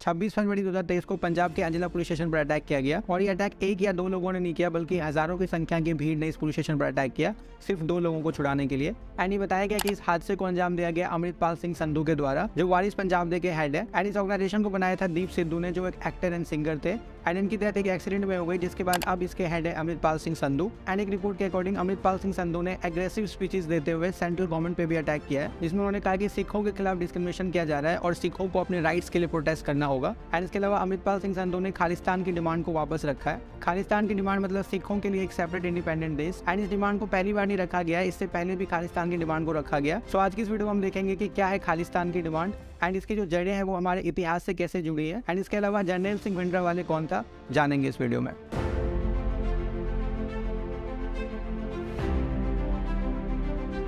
26 फरवरी 2023 को पंजाब के अंजला police station पर अटैक किया गया और ये अटैक एक या दो लोगों ने नहीं किया बल्कि हजारों की संख्या की भीड़ ने इस पुलिस स्टेशन पर अटैक किया सिर्फ 2 लोगों को छुड़ाने के लिए। एंड ये बताया गया कि इस हादसे को अंजाम दिया गया अमृतपाल सिंह संधू के द्वारा, जो वारिस पंजाब दे के हेड है। एंड इस ऑर्गेनाइजेशन को बनाया था दीप सिद्धू ने, जो एक एक्टर एंड सिंगर थे। एंड इनकी डेथ एक एक्सीडेंट में हो गई, जिसके बाद अब इसके हेड है अमृतपाल सिंह संधू। एंड एक रिपोर्ट के अकॉर्डिंग अमृतपाल सिंह संधू ने एग्रेसिव स्पीचेस देते हुए सेंट्रल गवर्नमेंट पे भी अटैक किया है, जिसमें उन्होंने कहा कि सिखों के खिलाफ डिस्क्रिमिनेशन किया जा रहा है और सिखों को अपने राइट्स के लिए प्रोटेस्ट करना होगा। एंड इसके अलावा अमृतपाल सिंह संधू ने खालिस्तान की डिमांड को वापस रखा है। खालिस्तान की डिमांड मतलब सिखों के लिए एक सेपरेट इंडिपेंडेंट देश। एंड इस डिमांड को पहली बार नहीं रखा गया, इससे पहले भी खालिस्तान की डिमांड को रखा गया। सो आज की इस वीडियो में हम देखेंगे कि क्या है खालिस्तान की डिमांड एंड इसकी जो जड़ें हैं वो हमारे इतिहास से कैसे जुड़ी है। एंड इसके अलावा जर्नैल सिंह भिंडरांवाले कौन था, जानेंगे इस वीडियो में।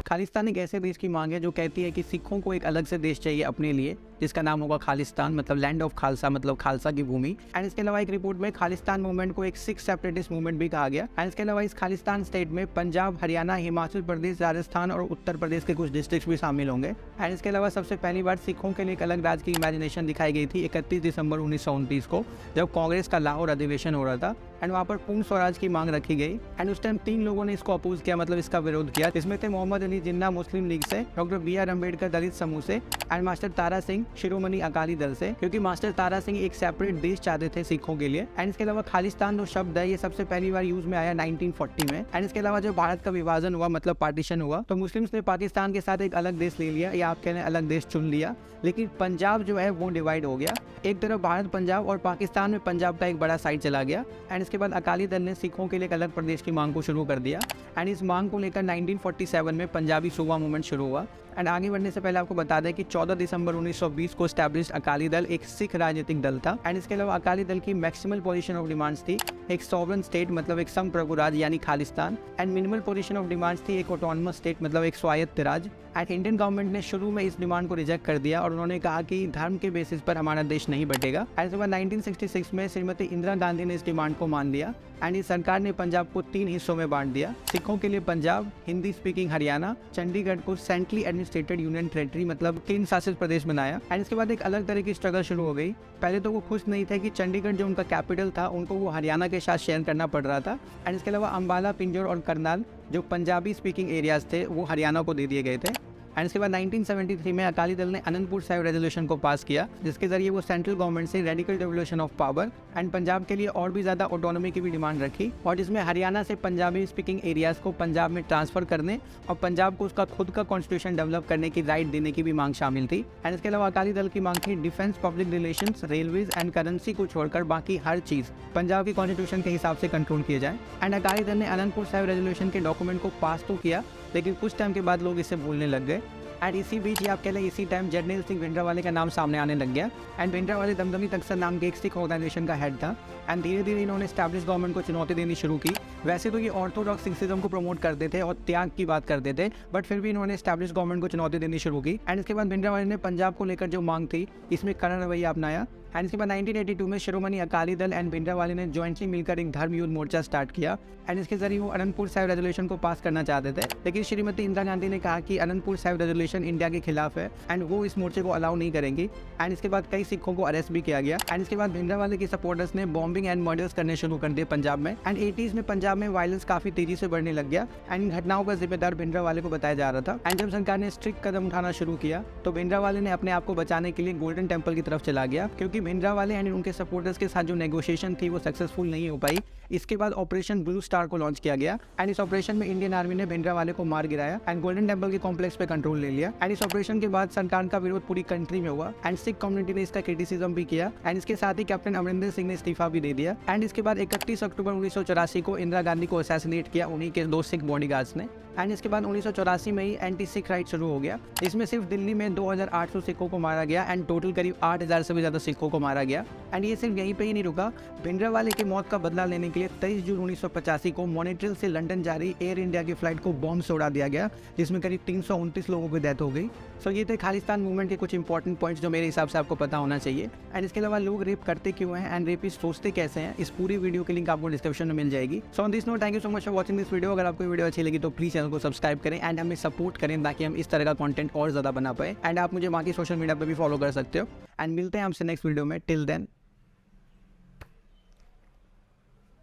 खालिस्तान एक ऐसे देश की मांग है जो कहती है कि सिखों को एक अलग से देश चाहिए अपने लिए, जिसका नाम होगा खालिस्तान, मतलब लैंड ऑफ खालसा, मतलब खालसा की भूमि। एंड इसके अलावा एक रिपोर्ट में खालिस्तान मूवमेंट को एक सिख सेपरेटिस्ट मूवमेंट भी कहा गया। एंड इसके अलावा इस खालिस्तान स्टेट में पंजाब, हरियाणा, हिमाचल प्रदेश, राजस्थान और उत्तर प्रदेश के कुछ डिस्ट्रिक्ट भी शामिल होंगे। एंड इसके अलावा सबसे पहली बार सिखों के लिए एक अलग राज्य की इमेजिनेशन दिखाई गई थी 31 दिसंबर 1929 को, जब कांग्रेस का लाहौर अधिवेशन हो रहा था। एंड वहाँ पर पूर्ण स्वराज की मांग रखी गई। एंड उस टाइम 3 लोगों ने इसको अपोज किया, मतलब इसका विरोध किया। इसमें थे मोहम्मद अली जिन्ना मुस्लिम लीग से, डॉक्टर BR अम्बेडकर दलित समूह से, एंड मास्टर तारा सिंह शिरोमणि अकाली दल से, क्योंकि मास्टर तारा सिंह एक सेपरेट देश चाहते थे सिखों के लिए। एंड इसके अलावा खालिस्तान जो शब्द है ये सबसे पहली बार यूज में आया 1940 में। एंड इसके अलावा जब भारत का विभाजन हुआ, मतलब पार्टीशन हुआ, तो मुस्लिम्स ने पाकिस्तान के साथ एक अलग देश ले लिया, या आप कह लें अलग देश चुन लिया। लेकिन पंजाब जो है वो डिवाइड हो गया, एक तरफ भारत पंजाब और पाकिस्तान में पंजाब का एक बड़ा साइड चला गया। एंड इसके बाद अकाली दल ने सिखों के लिए एक अलग प्रदेश की मांग को शुरू कर दिया। एंड इस मांग को लेकर 1947 में पंजाबी सूबा मूवमेंट शुरू हुआ। एंड आगे बढ़ने से पहले आपको बता दें कि 14 दिसंबर 1920 को स्टैब्लिश्ड अकाली दल एक सिख राजनीतिक दल था। एंड इसके अलावा अकाली दल की मैक्सिमल पोजीशन ऑफ डिमांड्स थी एक सॉवरन स्टेट, मतलब एक संप्रभु राज्य यानी Khalistan. And minimal position of demands थी एक ऑटोनमस स्टेट, मतलब एक स्वायत्त राज्य। एंड इंडियन गवर्नमेंट ने शुरू में इस डिमांड को रिजेक्ट कर दिया और उन्होंने कहा कि धर्म के बेसिस पर हमारा देश नहीं बटेगा। एंड इसके बाद 1966 में श्रीमती इंदिरा गांधी ने इस डिमांड को मान लिया। एंड इस सरकार ने पंजाब को 3 हिस्सों में बांट दिया, सिखों के लिए पंजाब, हिंदी स्पीकिंग हरियाणा, चंडीगढ़ को सेंट्रली एडमिनिस्ट्रेटेड यूनियन टेरिटरी, मतलब केंद्र शासित प्रदेश बनाया। एंड इसके बाद एक अलग तरह की स्ट्रगल शुरू हो गई। पहले तो वो खुश नहीं थे कि चंडीगढ़ जो उनका कैपिटल था उनको वो हरियाणा के साथ शेयर करना पड़ रहा था। एंड इसके अलावा अम्बाला, पिंजौर और करनाल जो पंजाबी स्पीकिंग एरियाज थे वो हरियाणा को दे दिए गए थे। एंड इसके बाद 1973 में अकाली दल ने अनंतपुर साहिब रेजोल्यूशन को पास किया, जिसके जरिए वो सेंट्रल गवर्नमेंट से radical devolution of power and Punjab के लिए और भी ज़्यादा ऑटोनॉमी की भी डिमांड रखी, और जिसमें हरियाणा से पंजाबी स्पीकिंग एरियाज़ को पंजाब में ट्रांसफर करने और पंजाब को उसका खुद का कॉन्स्टिट्यूशन डेवलप करने की राइट देने की भी मांग शामिल थी। एंड इसके अलावा अकाली दल की मांग थी defence, public relations, railways and currency को छोड़कर बाकी हर चीज़ पंजाब की कॉन्स्टिट्यूशन के हिसाब से कंट्रोल किए जाए। एंड अकाली दल ने अनंतपुर साहिब रेजोल्यूशन के डॉक्यूमेंट को पास तो किया, लेकिन कुछ टाइम के बाद लोग इसे भूलने लग गए। एंड इसी बीच आप कह लें इसी टाइम जर्नैल सिंह भिंडरांवाले का नाम सामने आने लग गया। एंड भिंडरांवाले दमदमी तख्तर नाम के एक सिख ऑर्गेनाइजेशन का हेड था। एंड धीरे धीरे इन्होंने स्टैब्लिश गवर्नमेंट को चुनौती देनी शुरू की। वैसे तो ये ऑर्थोडॉक्स सिखिज्म को प्रमोट करते थे और त्याग की बात करते थे, बट फिर भी इन्होंने स्टैब्लिश गवर्नमेंट को चुनौती देनी शुरू की। एंड इसके बाद भिंडरांवाले ने पंजाब को लेकर जो मांग थी इसमें कड़ा रवैया अपनाया। एंड इसके बाद 1982 में शिरोमणि अकाली दल एंड भिंडरांवाले ने जॉइंटली मिलकर एक धर्म युद्ध मोर्चा स्टार्ट किया। एंड इसके जरिए वो अनंतपुर साहिब रेजोल्यूशन को पास करना चाहते थे, लेकिन श्रीमती इंदिरा गांधी ने कहा कि अनंतपुर साहिब रेजोल्यूशन इंडिया के खिलाफ है एंड वो इस मोर्चे को अलाउ नहीं करेंगी। एंड इसके बाद कई सिखों को अरेस्ट भी किया गया। एंड इसके बाद भिंडरांवाले के सपोर्टर्स ने बॉम्बिंग एंड मर्डर्स करने शुरू कर दिए पंजाब में। एंड 80s में पंजाब में वायलेंस काफी तेजी से बढ़ने लग गया। एंड इन घटनाओं का जिम्मेदार भिंडरांवाले को बताया जा रहा था। एंड जब सरकार ने स्ट्रिक्ट कदम उठाना शुरू किया तो भिंडरांवाले ने अपने आप को बचाने के लिए गोल्डन टेम्पल की तरफ चला गया, क्योंकि भिंडरांवाले एंड उनके सपोर्टर्स के साथ जो नेगोशिएशन थी वो सक्सेसफुल नहीं हो पाई। इसके बाद ऑपरेशन ब्लू स्टार को लॉन्च किया गया। एंड इस ऑपरेशन में इंडियन आर्मी ने भिंडरांवाले को मार गिराया एंड गोल्डन टेम्पल के कॉम्प्लेक्स पे कंट्रोल ले लिया। एंड इस ऑपरेशन के बाद सरकार का विरोध पूरी कंट्री में हुआ एंड सिख कम्युनिटी ने इसका क्रिटिसिज्म भी किया। एंड इसके साथ ही कैप्टन अमरिंदर सिंह ने इस्तीफा भी दे दिया। एंड इसके बाद 31 अक्टूबर 1984 को इंदिरा गांधी को असैसिनेट किया उन्हीं के 2 सिख बॉडीगार्ड्स ने। एंड इसके बाद 1984 में ही एंटी सिख राइट शुरू हो गया। इसमें सिर्फ दिल्ली में 2800 सिखों को मारा गया एंड टोटल करीब 8000 से भी ज़्यादा सिखों को मारा गया। एंड ये सिर्फ यहीं पे ही नहीं रुका, भिंडरांवाले की मौत का बदला लेने के लिए 23 जून 1985 को मॉनिट्रियल से लंदन जा रही एयर इंडिया की फ्लाइट को बॉम्ब से उड़ा दिया गया, जिसमें करीब 329 लोगों की डेथ हो गई। सो ये थे खालिस्तान मूवमेंट के कुछ इंपॉर्टेंट पॉइंट्स जो मेरे हिसाब से आपको पता होना चाहिए। एंड इसके अलावा लोग रेप करते क्यों हैं एंड रेपिस्ट सोचते कैसे हैं, इस पूरी वीडियो की लिंक आपको डिस्क्रिप्शन में मिल जाएगी। So on this note, thank you so much for watching this video. अगर आपको वीडियो अच्छी लगी तो प्लीज चैनल को सब्सक्राइब करें एंड हमें सपोर्ट करें ताकि हम इस तरह का कंटेंट और ज़्यादा बना पाए। एंड आप मुझे बाकी सोशल मीडिया पर भी फॉलो कर सकते हो। एंड मिलते हैं आपसे नेक्स्ट वीडियो। वीडियो में। Till then